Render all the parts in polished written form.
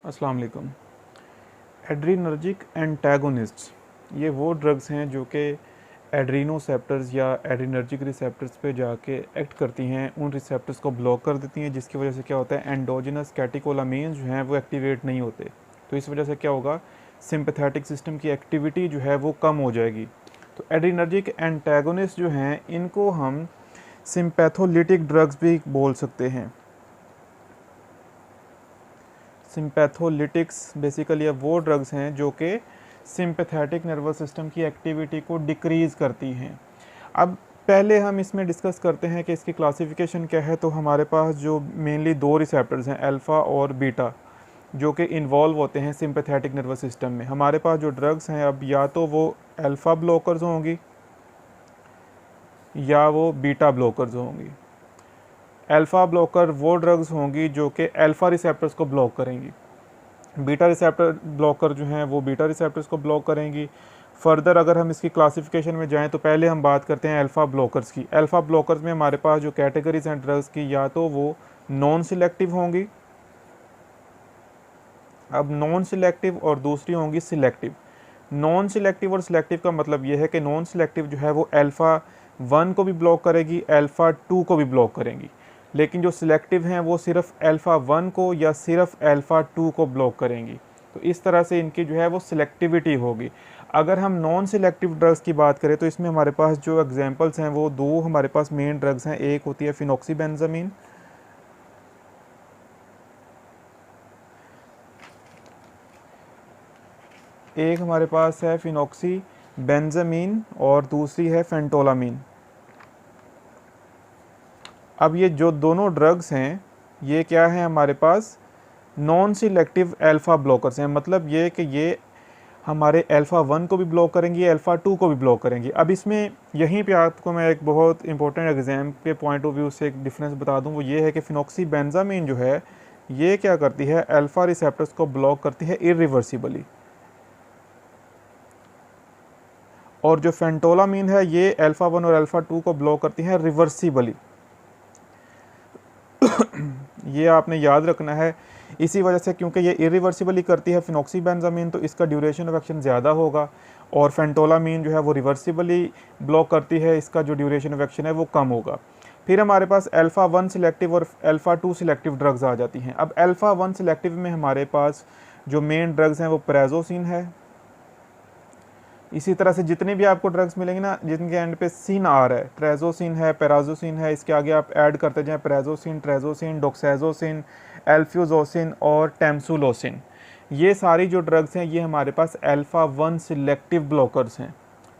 अस्सलाम वालेकुम। Adrenergic antagonists ये वो ड्रग्स हैं जो कि एड्रीनोसेप्टर्स या एड्रीनर्जिक रिसेप्टर्स पे जाके एक्ट करती हैं, उन रिसेप्टर्स को ब्लॉक कर देती हैं, जिसकी वजह से क्या होता है, एंडोजिनस कैटेकोलामीन्स जो हैं वो एक्टिवेट नहीं होते। तो इस वजह से क्या होगा, सिंपैथेटिक सिस्टम की एक्टिविटी जो है वो कम हो जाएगी। तो एड्रीनर्जिक एंटागोनिस्ट जो हैं इनको हम सिंपैथोलिटिक ड्रग्स भी बोल सकते हैं। सिंपैथोलिटिक्स बेसिकली अब वो ड्रग्स हैं जो कि सिंपैथेटिक नर्वस सिस्टम की एक्टिविटी को डिक्रीज़ करती हैं। अब पहले हम इसमें डिस्कस करते हैं कि इसकी क्लासिफिकेशन क्या है। तो हमारे पास जो मेनली दो रिसेप्टर्स हैं, अल्फ़ा और बीटा, जो कि इन्वॉल्व होते हैं सिंपैथेटिक नर्वस सिस्टम में। हमारे पास जो ड्रग्स हैं, अब या तो वो अल्फ़ा ब्लॉकर्स होंगी या वो बीटा ब्लॉकर्स होंगी। अल्फ़ा ब्लॉकर वो ड्रग्स होंगी जो कि अल्फ़ा रिसेप्टर्स को ब्लॉक करेंगी। बीटा रिसेप्टर ब्लॉकर जो हैं वो बीटा रिसेप्टर्स को ब्लॉक करेंगी। फर्दर अगर हम इसकी क्लासिफिकेशन में जाएं तो पहले हम बात करते हैं अल्फ़ा ब्लॉकर्स की। अल्फ़ा ब्लॉकर्स में हमारे पास जो कैटेगरीज हैं ड्रग्स की, या तो वो नॉन सिलेक्टिव होंगी, अब नॉन सिलेक्टिव, और दूसरी होंगी सिलेक्टिव। नॉन सिलेक्टिव और सिलेक्टिव का मतलब ये है कि नॉन सिलेक्टिव जो है वो अल्फ़ा 1 को भी ब्लॉक करेगी, अल्फ़ा 2 को भी ब्लॉक करेंगी, लेकिन जो सिलेक्टिव हैं वो सिर्फ अल्फ़ा 1 को या सिर्फ अल्फ़ा 2 को ब्लॉक करेंगी। तो इस तरह से इनकी जो है वो सिलेक्टिविटी होगी। अगर हम नॉन सिलेक्टिव ड्रग्स की बात करें तो इसमें हमारे पास जो एग्जांपल्स हैं वो दो हमारे पास मेन ड्रग्स हैं। एक होती है फिनॉक्सीबेंजामीन, एक हमारे पास है फिनॉक्सीबेंजामीन और दूसरी है फेंटोलामीन। अब ये जो दोनों ड्रग्स हैं ये क्या है, हमारे पास नॉन सिलेक्टिव अल्फ़ा ब्लॉकर्स हैं। मतलब ये कि ये हमारे अल्फ़ा 1 को भी ब्लॉक करेंगी, अल्फ़ा 2 को भी ब्लॉक करेंगी। अब इसमें यहीं पे आपको मैं एक बहुत इंपॉर्टेंट एग्जाम के पॉइंट ऑफ व्यू से एक डिफरेंस बता दूं, वो ये है कि फिनॉक्सीबेंजामीन जो है ये क्या करती है, अल्फ़ा रिसेप्टर्स को ब्लॉक करती है इरिवर्सिबली, और जो फेंटोलामीन है ये अल्फ़ा 1 और अल्फ़ा 2 को ब्लॉक करती है रिवर्सिबली। ये आपने याद रखना है। इसी वजह से क्योंकि ये इरिवर्सिबली करती है फिनॉक्सीबेंजामीन, तो इसका ड्यूरेशन ऑफ एक्शन ज़्यादा होगा, और फेंटोलामीन जो है वो रिवर्सिबली ब्लॉक करती है, इसका जो ड्यूरेशन ऑफ एक्शन है वो कम होगा। फिर हमारे पास अल्फ़ा 1 सिलेक्टिव और अल्फ़ा 2 सिलेक्टिव ड्रग्स आ जाती हैं। अब अल्फ़ा 1 सिलेक्टिव में हमारे पास जो मेन ड्रग्स हैं वो प्राजोसिन है। इसी तरह से जितने भी आपको ड्रग्स मिलेंगे ना जिनके एंड पे सिन आ रहा है, ट्रेजोसिन है, पैराजोसिन है, इसके आगे आप ऐड करते जाएं प्राजोसिन, ट्रेजोसिन, डोक्साजोसिन, एल्फ्यूजोसिन और टेम्सुलोसिन। ये सारी जो ड्रग्स हैं ये हमारे पास अल्फ़ा 1 सिलेक्टिव ब्लॉकर्स हैं।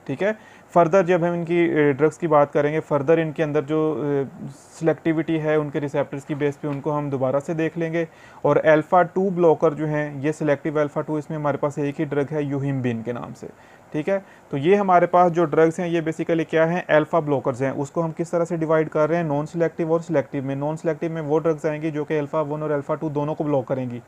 ठीक है। फर्दर जब हम इनकी ड्रग्स की बात करेंगे, फर्दर इनके अंदर जो सिलेक्टिविटी है उनके रिसेप्टर्स की बेस पे उनको हम दोबारा से देख लेंगे। और अल्फ़ा 2 ब्लॉकर जो हैं ये सिलेक्टिव अल्फ़ा 2, इसमें हमारे पास एक ही ड्रग है यूहिम्बिन के नाम से। ठीक है। तो ये हमारे पास जो ड्रग्स हैं ये बेसिकली क्या हैं, अल्फ़ा ब्लॉकर्स हैं। उसको हम किस तरह से डिवाइड कर रहे हैं, नॉन सिलेक्टिव और सिलेक्टिव में। नॉन सिलेक्टिव में वो ड्रग्स आएंगी जो कि अल्फ़ा 1 और अल्फ़ा 2 दोनों को ब्लॉक करेंगी।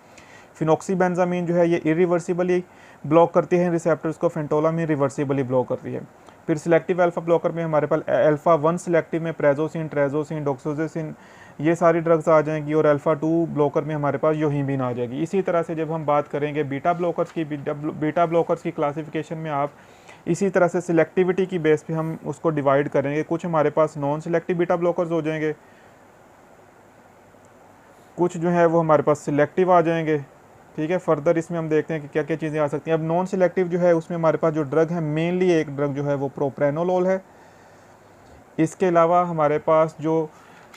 फिनॉक्सीबेंजामीन जो है ये इरिवर्सिबली ब्लॉक करती है रिसेप्टर्स को, फेंटोलामीन रिवर्सिबली ब्लॉक करती है। फिर सिलेक्टिव अल्फ़ा ब्लॉकर में हमारे पास अल्फ़ा 1 सिलेक्टिव में प्राजोसिन, ट्रेजोसिन, डोक्साजोसिन ये सारी ड्रग्स आ जाएंगी, और अल्फ़ा 2 ब्लॉकर में हमारे पास यूहिम्बिन आ जाएगी। इसी तरह से जब हम बात करेंगे बीटा ब्लॉकर्स की, बीटा ब्लॉकर्स की क्लासिफिकेशन में आप इसी तरह से सिलेक्टिविटी की बेस पे हम उसको डिवाइड करेंगे। कुछ हमारे पास नॉन सिलेक्टिव बीटा ब्लॉकर्स हो जाएंगे, कुछ जो है वो हमारे पास सिलेक्टिव आ जाएंगे। ठीक है। फर्दर इसमें हम देखते हैं कि क्या क्या चीज़ें आ सकती हैं। अब नॉन सिलेक्टिव जो है उसमें हमारे पास जो ड्रग है, मेनली एक ड्रग जो है वो प्रोप्रेनोलोल है। इसके अलावा हमारे पास जो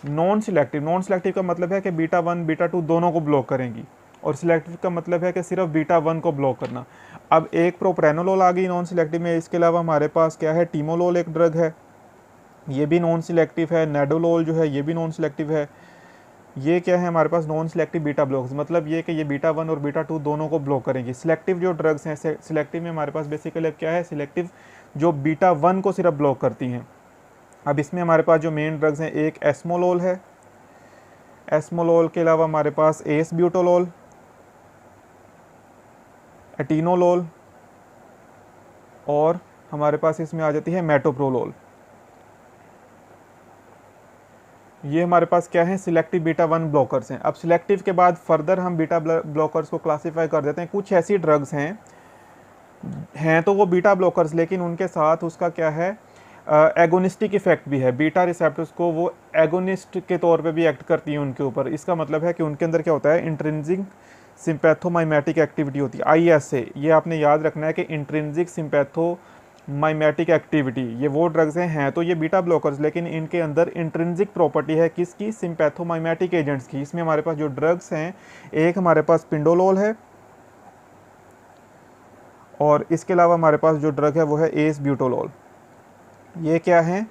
नॉन सिलेक्टिव का मतलब है कि बीटा 1 बीटा 2 दोनों को ब्लॉक करेंगी, और सिलेक्टिव का मतलब है कि सिर्फ बीटा 1 को ब्लॉक करना। अब एक प्रोप्रेनोलोल आ गई नॉन सिलेक्टिव में। इसके अलावा हमारे पास क्या है, टीमोलोल एक ड्रग है, ये भी नॉन सिलेक्टिव है। नेडोलोल जो है ये भी नॉन सिलेक्टिव है। ये क्या है, हमारे पास नॉन सिलेक्टिव बीटा ब्लॉक्स, मतलब ये कि ये बीटा 1 और बीटा 2 दोनों को ब्लॉक करेंगी। सिलेक्टिव जो ड्रग्स हैं, सिलेक्टिव में हमारे पास बेसिकली क्या है, सिलेक्टिव जो बीटा 1 को सिर्फ ब्लॉक करती हैं। अब इसमें हमारे पास जो मेन ड्रग्स हैं, एक एस्मोलोल है, एस्मोलोल के अलावा हमारे पास एस ब्यूटोलोल, एटिनोलोल, और हमारे पास इसमें आ जाती है मेटोप्रोलोल। ये हमारे पास क्या है, सिलेक्टिव बीटा 1 ब्लॉकर्स हैं। अब सिलेक्टिव के बाद फर्दर हम बीटा ब्लॉकर्स को क्लासीफाई कर देते हैं। कुछ ऐसी ड्रग्स हैं तो वो बीटा ब्लॉकर्स, लेकिन उनके साथ उसका क्या है, एगोनिस्टिक इफेक्ट भी है। बीटा रिसेप्टर्स को वो एगोनिस्ट के तौर पे भी एक्ट करती हैं उनके ऊपर। इसका मतलब है कि उनके अंदर क्या होता है, इंट्रिंसिक सिंपैथोमाइमेटिक एक्टिविटी होती है, ISA। ये आपने याद रखना है कि इंट्रिंसिक सिंपैथोमाइमेटिक एक्टिविटी, ये वो ड्रग्स हैं तो ये बीटा ब्लॉकर्स, लेकिन इनके अंदर इंट्रिंसिक प्रॉपर्टी है किसकी, सिंपैथोमाइमेटिक एजेंट्स की। इसमें हमारे पास जो ड्रग्स हैं, एक हमारे पास पिंडोलोल है और इसके अलावा हमारे पास जो ड्रग है वो है एस ब्यूटोलोल। ये क्या है,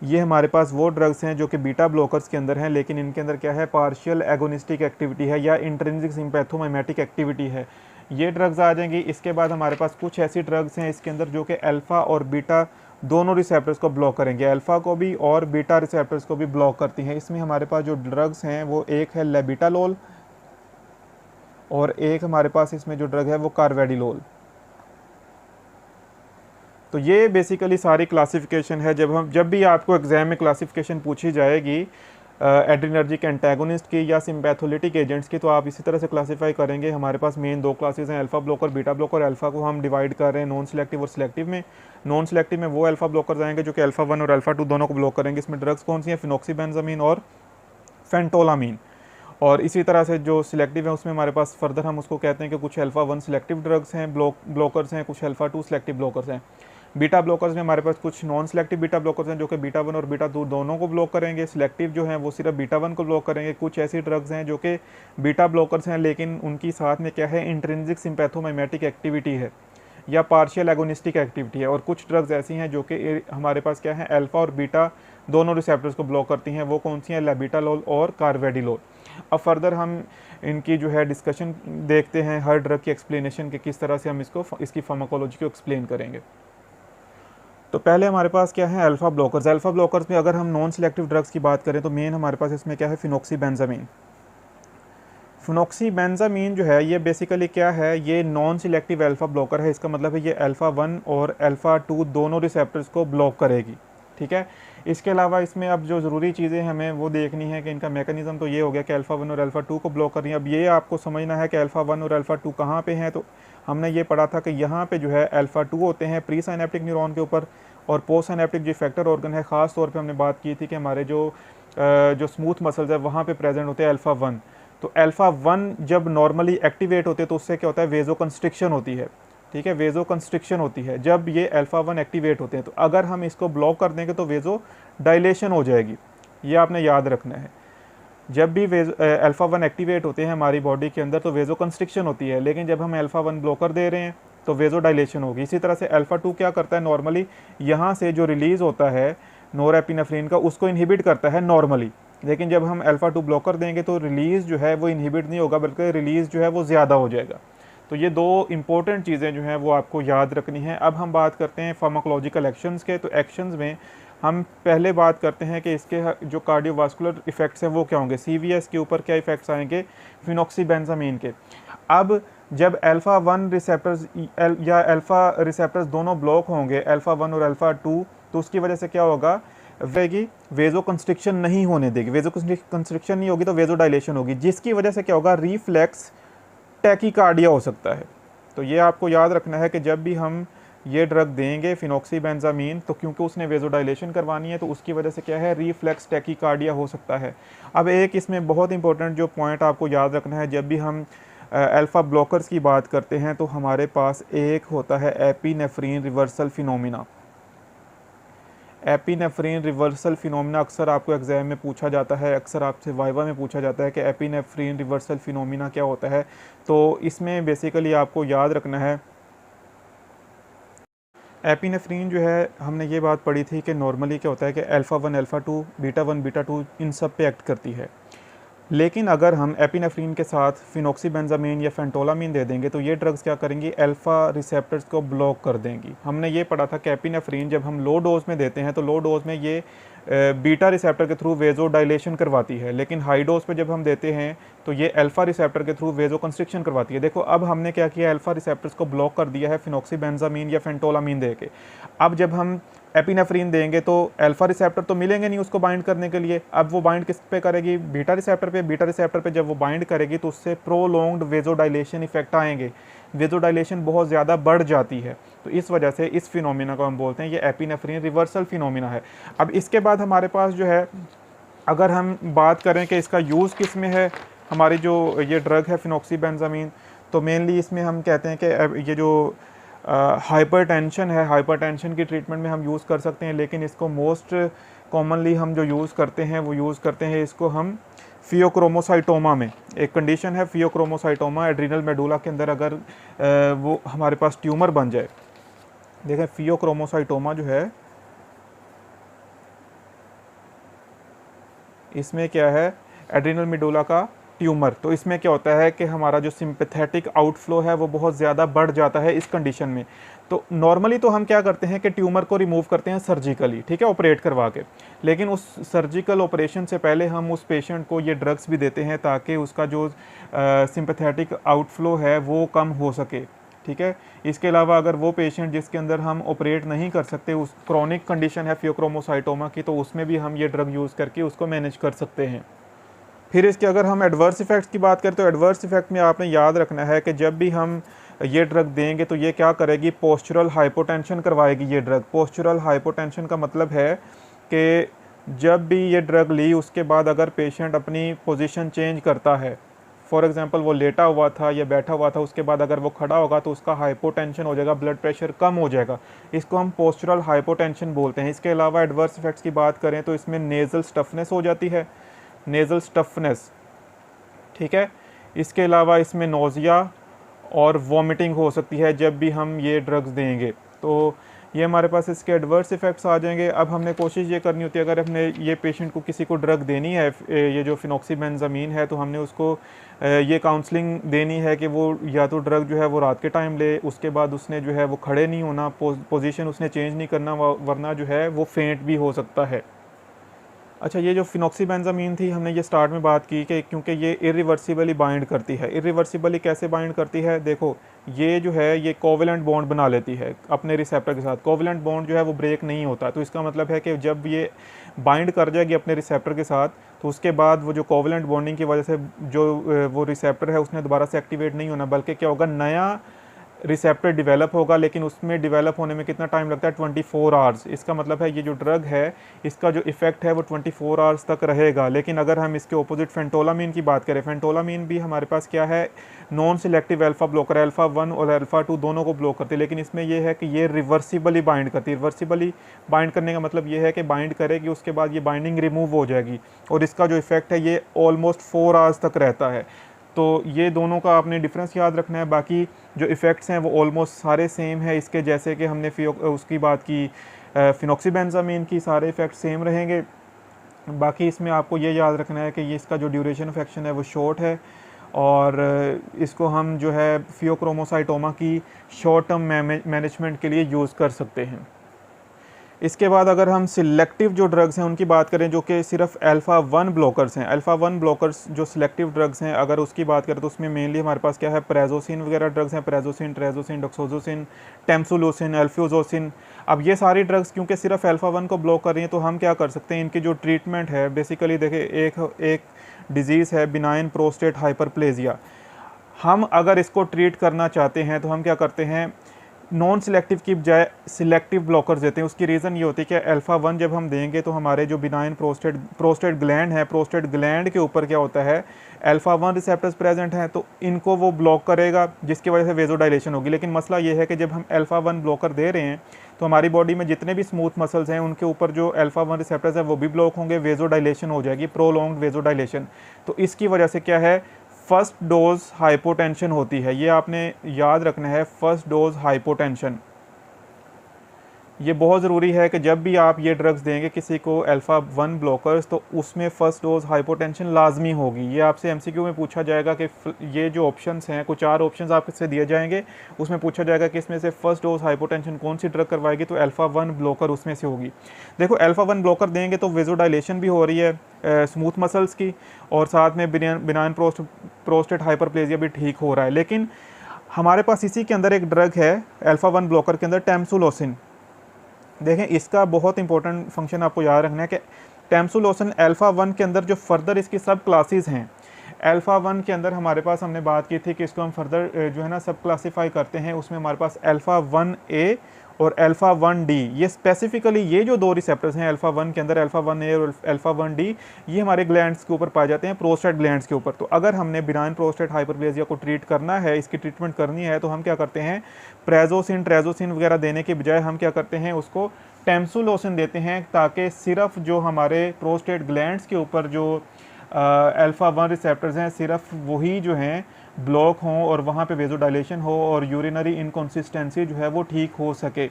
ये हमारे पास वो ड्रग्स हैं जो कि बीटा ब्लॉकर्स के अंदर हैं, लेकिन इनके अंदर क्या है, पार्शियल एगोनिस्टिक एक्टिविटी है या इंट्रिंसिक सिंपैथोमाइमेटिक एक्टिविटी है। ये ड्रग्स आ जाएंगी। इसके बाद हमारे पास कुछ ऐसी ड्रग्स हैं इसके अंदर जो कि अल्फ़ा और बीटा दोनों रिसेप्टर्स को ब्लॉक करेंगे, अल्फ़ा को भी और बीटा रिसेप्टर्स को भी ब्लॉक करती हैं। इसमें हमारे पास जो ड्रग्स हैं वो एक है लेबिटालोल और एक हमारे पास इसमें जो ड्रग है वो कार्वेडिलोल। तो ये बेसिकली सारी क्लासिफिकेशन है। जब भी आपको एग्जाम में क्लासिफिकेशन पूछी जाएगी एड्रिनर्जिक एंटागोनिस्ट की या सिंपैथोलिटिक एजेंट्स की, तो आप इसी तरह से क्लासिफाई करेंगे। हमारे पास मेन दो क्लासेस हैं, alpha blocker, beta blocker. Alpha को हम डिवाइड कर रहे हैं नॉन सिलेक्टिव और सिलेक्टिव में। नॉन सिलेक्टिव में वो अल्फा ब्लॉकर्स आएंगे जो कि अल्फा 1 और अल्फा 2 दोनों को ब्लॉक करेंगे। इसमें ड्रग्स कौन सी हैं, फिनोक्सीबेंजामीन और फेंटोलामीन। और इसी तरह से जो सिलेक्टिव है उसमें हमारे पास फर्दर हम उसको कहते हैं कि कुछ अल्फा 1 सिलेक्टिव ड्रग्स हैं, ब्लॉकर्स हैं, कुछ अल्फा 2 सिलेक्टिव ब्लॉकर्स हैं। बीटा ब्लॉकर्स में हमारे पास कुछ नॉन सिलेक्टिव बीटा ब्लॉकर्स हैं जो कि बीटा 1 और बीटा 2 दोनों को ब्लॉक करेंगे। सिलेक्टिव जो हैं वो सिर्फ बीटा 1 को ब्लॉक करेंगे। कुछ ऐसी ड्रग्स हैं जो कि बीटा ब्लॉकर्स हैं लेकिन उनकी साथ में क्या है, इंट्रिंसिक सिंपैथोमाइमेटिक एक्टिविटी है या पार्शियल एगोनिस्टिक एक्टिविटी है। और कुछ ड्रग्स ऐसी हैं जो कि हमारे पास क्या है, अल्फा और बीटा दोनों रिसेप्टर्स को ब्लॉक करती हैं। वो कौन सी हैं, लेबिटालोल और कार्वेडिलोल। अब फर्दर हम इनकी जो है डिस्कशन देखते हैं, हर ड्रग की एक्सप्लेनेशन के किस तरह से हम इसकी फार्माकोलॉजी को एक्सप्लेन करेंगे। तो पहले हमारे पास क्या है, अल्फा ब्लॉकर्स। अल्फा ब्लॉकर्स में अगर हम नॉन सिलेक्टिव ड्रग्स की बात करें तो मेन हमारे पास इसमें क्या है, फिनोक्सीबेंजामीन। फिनोक्सीबेंजामीन जो है ये बेसिकली क्या है, ये नॉन सिलेक्टिव अल्फा ब्लॉकर है। इसका मतलब है ये अल्फा 1 और अल्फा 2 दोनों रिसेप्टर्स को ब्लॉक करेगी, ठीक है। इसके अलावा इसमें अब जो ज़रूरी चीज़ें हमें वो देखनी है कि इनका मैकेनिज्म तो ये हो गया कि अल्फ़ा 1 और अल्फ़ा 2 को ब्लॉक कर रही है। अब ये आपको समझना है कि अल्फ़ा 1 और अल्फ़ा 2 कहाँ पे हैं। तो हमने ये पढ़ा था कि यहाँ पे जो है अल्फ़ा 2 होते हैं प्री साइनेप्टिक न्यूरॉन के ऊपर, और पोस्ट साइनेप्टिक जो इफेक्टर ऑर्गन है, ख़ास तौर पे हमने बात की थी कि हमारे जो स्मूथ मसल्स है वहाँ पे प्रेजेंट होते हैं अल्फ़ा 1। तो अल्फ़ा 1 जब नॉर्मली एक्टिवेट होते हैं तो उससे क्या होता है, वेजो कंस्ट्रिक्शन होती है, ठीक है, वेजो कंस्ट्रिक्शन होती है जब ये अल्फ़ा 1 एक्टिवेट होते हैं। तो अगर हम इसको ब्लॉक कर देंगे तो वेजो डायलेशन हो जाएगी, ये आपने याद रखना है। जब भी अल्फ़ा 1 एक्टिवेट होते हैं हमारी बॉडी के अंदर तो वेजो कंस्ट्रिक्शन होती है, लेकिन जब हम अल्फ़ा 1 ब्लॉकर दे रहे हैं तो वेजो डायलेशन होगी। इसी तरह से अल्फ़ा 2 क्या करता है, नॉर्मली यहाँ से जो रिलीज़ होता है नोरेपिनेफ्रिन का उसको इनहिबिट करता है नॉर्मली, लेकिन जब हम अल्फ़ा 2 ब्लॉकर देंगे तो रिलीज़ जो है वो इनहिबिट नहीं होगा बल्कि रिलीज़ जो है वो ज़्यादा हो जाएगा। तो ये दो इंपॉर्टेंट चीज़ें जो हैं वो आपको याद रखनी है। अब हम बात करते हैं फार्माकोलॉजिकल एक्शंस के। तो एक्शंस में हम पहले बात करते हैं कि इसके जो कार्डियोवास्कुलर इफ़ेक्ट्स हैं वो क्या होंगे, CVS के ऊपर क्या इफ़ेक्ट्स आएंगे, फिनोक्सीबेंजामीन के। अब जब अल्फ़ा 1 रिसेप्टर्स या अल्फ़ा रिसेप्टर्स दोनों ब्लॉक होंगे, अल्फ़ा 1 और अल्फ़ा 2, तो उसकी वजह से क्या होगा, वेजो कंस्ट्रिक्शन नहीं होने देगी। वेजो कंस्ट्रिक्शन नहीं होगी तो वेजो डायलेशन होगी, जिसकी वजह से क्या होगा, रिफ्लेक्स टैकीकार्डिया हो सकता है। तो ये आपको याद रखना है कि जब भी हम ये ड्रग देंगे फिनोक्सीबेंजामीन, तो क्योंकि उसने वेजोडाइलेशन करवानी है तो उसकी वजह से क्या है, रिफ्लेक्स टैकीकार्डिया हो सकता है। अब एक इसमें बहुत इंपॉर्टेंट जो पॉइंट आपको याद रखना है, जब भी हम अल्फ़ा ब्लॉकर्स की बात करते हैं तो हमारे पास एक होता है epinephrine reversal phenomena. Epinephrine reversal phenomena अक्सर आपको एग्जाम में पूछा जाता है, अक्सर आपसे वाइवा में पूछा जाता है कि एपिनेफ्रीन रिवर्सल फिनोमिना क्या होता है। तो इसमें बेसिकली आपको याद रखना है, एपिनेफ्रीन जो है हमने ये बात पढ़ी थी कि नॉर्मली क्या होता है कि अल्फ़ा 1 अल्फ़ा 2 बीटा 1 बीटा 2 इन सब पे एक्ट करती है। लेकिन अगर हम एपिनेफ्रीन के साथ फिनोक्सीबेंजामीन या फेंटोलामीन दे देंगे तो ये ड्रग्स क्या करेंगी, अल्फ़ा रिसेप्टर्स को ब्लॉक कर देंगी। हमने ये पढ़ा था कि एपिनेफ्रीन जब हम लो डोज में देते हैं तो लो डोज में ये बीटा रिसेप्टर के थ्रू वेजो डायलेशन करवाती है, लेकिन हाई डोज पे जब हम देते हैं तो ये अल्फा रिसेप्टर के थ्रू वेजो कंस्ट्रिक्शन करवाती है। देखो अब हमने क्या किया, अल्फा रिसेप्टर्स को ब्लॉक कर दिया है फिनॉक्सीबेंजामीन या फेंटोलामीन दे के। अब जब हम एपिनेफ्रीन देंगे तो अल्फा रिसेप्टर तो मिलेंगे नहीं उसको बाइंड करने के लिए, अब वो बाइंड किस पे करेगी, बीटा रिसेप्टर पे। बीटा रिसेप्टर पे जब वो बाइंड करेगी तो उससे प्रोलॉन्ग्ड वेजोडाइलेशन इफेक्ट आएंगे, वेजोडाइलेशन बहुत ज़्यादा बढ़ जाती है। तो इस वजह से इस फिनोमिना को हम बोलते हैं ये एपिनेफ्रीन रिवर्सल फिनोमिना है। अब इसके बाद हमारे पास जो है, अगर हम बात करें कि इसका यूज़ किस में है, हमारी जो ये ड्रग है फिनॉक्सीबेंजामीन, तो मेनली इसमें हम कहते हैं कि ये जो हाइपरटेंशन है, हाइपरटेंशन की ट्रीटमेंट में हम यूज़ कर सकते हैं, लेकिन इसको मोस्ट कॉमनली हम जो यूज़ करते हैं वो यूज़ करते हैं इसको हम फियोक्रोमोसाइटोमा में। एक कंडीशन है फियोक्रोमोसाइटोमा, एड्रीनल मेडुला के अंदर अगर वो हमारे पास ट्यूमर बन जाए। देखें फियोक्रोमोसाइटोमा जो है इसमें क्या है, एड्रीनल मेडुला का ट्यूमर। तो इसमें क्या होता है कि हमारा जो सिंपैथेटिक आउटफ्लो है वो बहुत ज़्यादा बढ़ जाता है इस कंडीशन में। तो नॉर्मली तो हम क्या करते हैं कि ट्यूमर को रिमूव करते हैं सर्जिकली, ठीक है, ऑपरेट करवा के, लेकिन उस सर्जिकल ऑपरेशन से पहले हम उस पेशेंट को ये ड्रग्स भी देते हैं ताकि उसका जो सिंपैथेटिक आउटफ्लो है वो कम हो सके, ठीक है। इसके अलावा अगर वो पेशेंट जिसके अंदर हम ऑपरेट नहीं कर सकते, उस क्रॉनिक कंडीशन है फियोक्रोमोसाइटोमा की, तो उसमें भी हम ये ड्रग यूज़ करके उसको मैनेज कर सकते हैं। फिर इसके अगर हम एडवर्स इफ़ेक्ट्स की बात करें तो एडवर्स इफ़ेक्ट में आपने याद रखना है कि जब भी हम ये ड्रग देंगे तो ये क्या करेगी, पोस्चरल हाइपोटेंशन करवाएगी ये ड्रग। पोस्चरल हाइपोटेंशन का मतलब है कि जब भी ये ड्रग ली उसके बाद अगर पेशेंट अपनी पोजीशन चेंज करता है, फॉर एग्जांपल वो लेटा हुआ था या बैठा हुआ था, उसके बाद अगर वो खड़ा होगा तो उसका हाइपोटेंशन हो जाएगा, ब्लड प्रेशर कम हो जाएगा, इसको हम पोस्चरल हाइपोटेंशन बोलते हैं। इसके अलावा एडवर्स इफ़ेक्ट्स की बात करें तो इसमें नेज़ल स्टफनेस हो जाती है, नेज़ल स्टफनेस, ठीक है। इसके अलावा इसमें नोज़िया और वॉमिटिंग हो सकती है जब भी हम ये ड्रग्स देंगे। तो ये हमारे पास इसके एडवर्स इफ़ेक्ट्स आ जाएंगे। अब हमने कोशिश ये करनी होती है, अगर हमने ये पेशेंट को किसी को ड्रग देनी है, ये जो फिनॉक्सीबेंजामीन है, तो हमने उसको ये काउंसलिंग देनी है कि वो या तो ड्रग जो है वो रात के टाइम ले, उसके बाद उसने जो है वो खड़े नहीं होना, पोजीशन उसने चेंज नहीं करना, वरना जो है वो फेंट भी हो सकता है। अच्छा, ये जो फिनॉक्सीबेंजामीन थी हमने ये स्टार्ट में बात की कि क्योंकि ये इरिवर्सिबली बाइंड करती है। इरिवर्सिबली कैसे बाइंड करती है, देखो ये जो है ये कोवेलेंट बॉन्ड बना लेती है अपने रिसेप्टर के साथ। कोवेलेंट बॉन्ड जो है वो ब्रेक नहीं होता, तो इसका मतलब है कि जब ये बाइंड कर जाएगी अपने रिसेप्टर के साथ तो उसके बाद वो जो कोवेलेंट बॉन्डिंग की वजह से जो वो रिसेप्टर है उसने दोबारा से एक्टिवेट नहीं होना, बल्कि क्या होगा, नया रिसेप्टर डिवेलप होगा। लेकिन उसमें डिवेलप होने में कितना टाइम लगता है, 24 आवर्स। इसका मतलब है ये जो ड्रग है इसका जो इफेक्ट है वो 24 आवर्स तक रहेगा। लेकिन अगर हम इसके ऑपोजिट फेंटोलामीन की बात करें, फेंटोलामीन भी हमारे पास क्या है, non selective alpha blocker, alpha 1 और अल्फा 2 दोनों को ब्लॉक करती है, लेकिन इसमें यह है कि ये रिवर्सिबली बाइंड करती है। रिवर्सिबली बाइंड करने का मतलब ये है कि बाइंड करेगी उसके बाद ये बाइंडिंग रिमूव हो जाएगी और इसका जो इफेक्ट है ये ऑलमोस्ट 4 आवर्स तक रहता है। तो ये दोनों का आपने डिफरेंस याद रखना है। बाकी जो इफ़ेक्ट्स हैं वो ऑलमोस्ट सारे सेम है इसके, जैसे कि हमने उसकी बात की फिनॉक्सीबेंजामीन की, सारे इफ़ेक्ट सेम रहेंगे। बाकी इसमें आपको ये याद रखना है कि ये इसका जो ड्यूरेशन ऑफ एक्शन है वो शॉर्ट है और इसको हम जो है फियोक्रोमोसाइटोमा की शॉर्ट टर्म मैनेजमेंट के लिए यूज़ कर सकते हैं। इसके बाद अगर हम सिलेक्टिव जो ड्रग्स हैं उनकी बात करें, जो कि सिर्फ अल्फ़ा 1 ब्लॉकर्स हैं, अल्फ़ा 1 ब्लॉकर्स जो सिलेक्टिव ड्रग्स हैं, अगर उसकी बात करें तो उसमें मेनली हमारे पास क्या है, प्रेजोसिन वगैरह ड्रग्स हैं, प्रेजोसिन, ट्रेजोसिन, डॉक्सोजोसिन, टेम्सुलोसिन, एल्फ्यूजोसिन। अब ये सारी ड्रग्स क्योंकि सिर्फ अल्फ़ा 1 को ब्लॉक कर रही हैं तो हम क्या कर सकते हैं, इनकी जो ट्रीटमेंट है बेसिकली देखिए एक डिजीज़ है बिनाइन प्रोस्टेट हाइपरप्लेजिया। हम अगर इसको ट्रीट करना चाहते हैं तो हम क्या करते हैं, नॉन सिलेक्टिव की बजाय सिलेक्टिव ब्लॉकर्स देते हैं। उसकी रीज़न ये होती है कि अल्फ़ा 1 जब हम देंगे तो हमारे जो बिनाइन प्रोस्टेट ग्लैंड है, प्रोस्टेट ग्लैंड के ऊपर क्या होता है, अल्फ़ा 1 रिसेप्टर्स प्रेजेंट हैं, तो इनको वो ब्लॉक करेगा जिसकी वजह से वेजोडाइलेशन होगी। लेकिन मसला ये है कि जब हम अल्फ़ा 1 ब्लॉकर दे रहे हैं तो हमारी बॉडी में जितने भी स्मूथ मसल्स हैं उनके ऊपर जो अल्फ़ा 1 रिसेप्टर्स हैं वो भी ब्लॉक होंगे, वेजोडाइलेशन हो जाएगी, प्रोलॉन्ग्ड वेजोडाइलेशन। तो इसकी वजह से क्या है, फर्स्ट डोज हाइपोटेंशन होती है। ये आपने याद रखना है, फर्स्ट डोज हाइपोटेंशन। ये बहुत ज़रूरी है कि जब भी आप ये ड्रग्स देंगे किसी को अल्फ़ा 1 ब्लॉकर्स, तो उसमें फ़र्स्ट डोज हाइपोटेंशन लाजमी होगी। ये आपसे एमसीक्यू में पूछा जाएगा कि ये जो ऑप्शंस हैं, कुछ 4 ऑप्शंस आपसे दिए जाएंगे, उसमें पूछा जाएगा कि इसमें से फ़र्स्ट डोज हाइपोटेंशन कौन सी ड्रग करवाएगी, तो अल्फ़ा 1 ब्लॉकर उसमें से होगी। देखो अल्फ़ा 1 ब्लॉकर देंगे तो वेजोडाइलेशन भी हो रही है स्मूथ मसल्स की, और साथ में बिनाइन प्रोस्टेट हाइपरप्लेजिया भी ठीक हो रहा है। लेकिन हमारे पास इसी के अंदर एक ड्रग है अल्फ़ा 1 ब्लॉकर के अंदर, टैमसुलोसिन। देखें इसका बहुत इंपॉर्टेंट फंक्शन आपको याद रखना है कि टैमसुलोसिन अल्फ़ा 1 के अंदर जो फर्दर इसकी सब क्लासेस हैं, अल्फ़ा 1 के अंदर हमारे पास हमने बात की थी कि इसको हम फर्दर जो है ना सब क्लासीफाई करते हैं। उसमें हमारे पास अल्फ़ा 1A और अल्फ़ा 1D, ये स्पेसिफिकली ये जो 2 रिसेप्टर्स हैं अल्फ़ा 1 के अंदर, अल्फ़ा 1A और अल्फ़ा 1D, ये हमारे ग्लैंड्स के ऊपर पाए जाते हैं, प्रोस्टेट ग्लैंड्स के ऊपर। तो अगर हमने बिनाइन प्रोस्टेट हाइपरप्लेजिया को ट्रीट करना है, इसकी ट्रीटमेंट करनी है, तो हम क्या करते हैं, प्रेजोसिन ट्रेजोसिन वगैरह देने के बजाय हम क्या करते हैं, उसको टैमसुलोसिन देते हैं, ताकि सिर्फ जो हमारे प्रोस्टेट ग्लैंड्स के ऊपर जो अल्फ़ा 1 रिसेप्टर्स हैं, सिर्फ वही जो हैं ब्लॉक हों और वहाँ पे वेजोडाइलेशन हो और यूरिनरी इनकॉन्सिस्टेंसी जो है वो ठीक हो सके।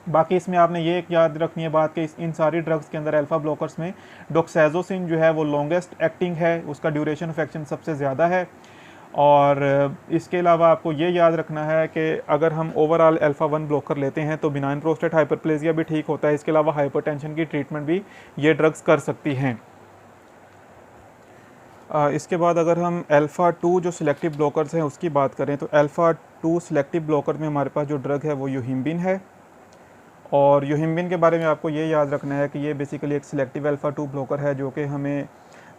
बाकी इसमें आपने ये एक याद रखनी है बात कि इन सारी ड्रग्स के अंदर अल्फ़ा ब्लॉकर्स में डॉक्साइज़ोसिन जो है वो लॉन्गेस्ट एक्टिंग है, उसका ड्यूरेशन ऑफ एक्शन सबसे ज़्यादा है। और इसके अलावा आपको ये याद रखना है कि अगर हम ओवरऑल अल्फ़ा 1 ब्लॉकर लेते हैं तो बिनाइन प्रोस्टेट हाइपरप्लेजिया भी ठीक होता है। इसके अलावा हाइपरटेंशन की ट्रीटमेंट भी ये ड्रग्स कर सकती हैं। इसके बाद अगर हम अल्फ़ा 2 जो सिलेक्टिव ब्लॉकर्स हैं उसकी बात करें, तो अल्फ़ा 2 सिलेक्टिव ब्लॉकर में हमारे पास जो ड्रग है वो यूहिम्बिन है। और यूहिम्बिन के बारे में आपको ये याद रखना है कि ये बेसिकली एक सिलेक्टिव अल्फ़ा 2 ब्लॉकर है, जो कि हमें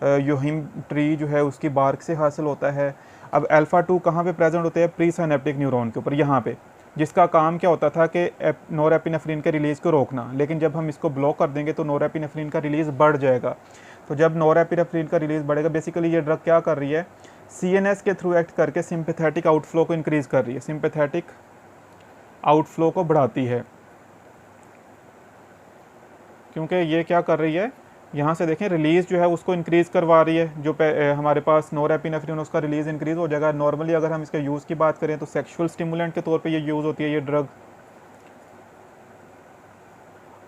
यूहिम ट्री जो है उसकी बार्क से हासिल होता है। अब अल्फ़ा 2 कहाँ पे प्रेजेंट होते हैं, प्री सिनेप्टिक न्यूरॉन के ऊपर, यहाँ पे, जिसका काम क्या होता था कि नोरेपिनेफ्रिन के रिलीज़ को रोकना। लेकिन जब हम इसको ब्लॉक कर देंगे तो नोरेपिनेफ्रिन का रिलीज़ बढ़ जाएगा। तो जब नोरेपिनेफ्रिन का रिलीज़ बढ़ेगा, बेसिकली ये ड्रग क्या कर रही है, सीएनएस के थ्रू एक्ट करके सिंपैथेटिक आउटफ्लो को इंक्रीज़ कर रही है, सिंपैथेटिक आउटफ्लो को बढ़ाती है। क्योंकि ये क्या कर रही है, यहाँ से देखें रिलीज़ जो है उसको इंक्रीज़ करवा रही है। जो हमारे पास नोरेपिनेफ्रिन उसका रिलीज़ इंक्रीज़ हो जाएगा। नॉर्मली अगर हम इसके यूज़ की बात करें तो सेक्सुअल स्टिमुलेंट के तौर पे ये यूज़ होती है ये ड्रग।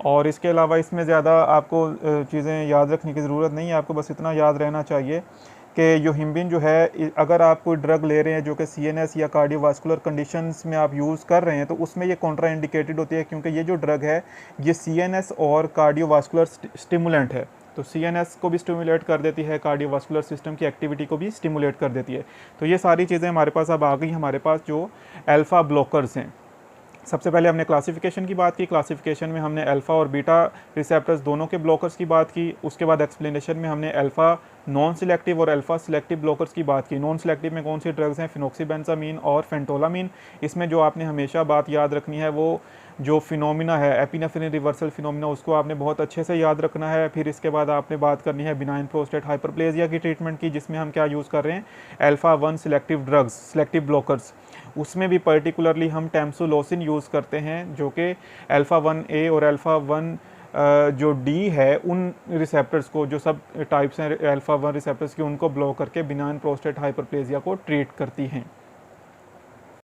और इसके अलावा इसमें ज़्यादा आपको चीज़ें याद रखने की ज़रूरत नहीं है, आपको बस इतना याद रहना चाहिए कि यूहिम्बिन जो है, अगर आप कोई ड्रग ले रहे हैं जो कि सीएनएस या कार्डियोवास्कुलर कंडीशंस में आप यूज़ कर रहे हैं, तो उसमें ये कॉन्ट्रा इंडिकेटेड होती है, क्योंकि ये जो ड्रग है ये सीएनएस और कार्डियोवास्कुलर स्टिमुलेंट है। तो सीएनएस को भी स्टिमुलेट कर देती है, कार्डियोवास्कुलर सिस्टम की एक्टिविटी को भी स्टिमुलेट कर देती है। तो ये सारी चीज़ें हमारे पास अब आ गई हमारे पास जो अल्फ़ा ब्लॉकर्स हैं। सबसे पहले हमने क्लासिफिकेशन की बात की। क्लासिफिकेशन में हमने अल्फ़ा और बीटा रिसेप्टर्स दोनों के ब्लॉकर्स की बात की। उसके बाद एक्सप्लेनेशन में हमने अल्फ़ा नॉन सिलेक्टिव और अल्फ़ा सिलेक्टिव ब्लॉकर्स की बात की। नॉन सिलेक्टिव में कौन सी ड्रग्स हैं, फिनोक्सीबेंजामीन और फेंटोलामीन। इसमें जो आपने हमेशा बात याद रखनी है वो जो फिनोमिना है एपिनेफ्रिन रिवर्सल फिनोमिना, उसको आपने बहुत अच्छे से याद रखना है। फिर इसके बाद आपने बात करनी है बिनाइन प्रोस्टेट हाइपरप्लेजिया की ट्रीटमेंट की, जिसमें हम क्या यूज़ कर रहे हैं, alpha 1 selective drugs, selective blockers. उसमें भी पर्टिकुलरली हम टैमसुलोसिन यूज़ करते हैं, जो कि अल्फ़ा 1A और अल्फ़ा 1 जो डी है उन रिसेप्टर्स को, जो सब टाइप्स हैं अल्फ़ा 1 रिसेप्टर्स की, उनको ब्लॉक करके बिनाइन प्रोस्टेट हाइपरप्लेजिया को ट्रीट करती हैं।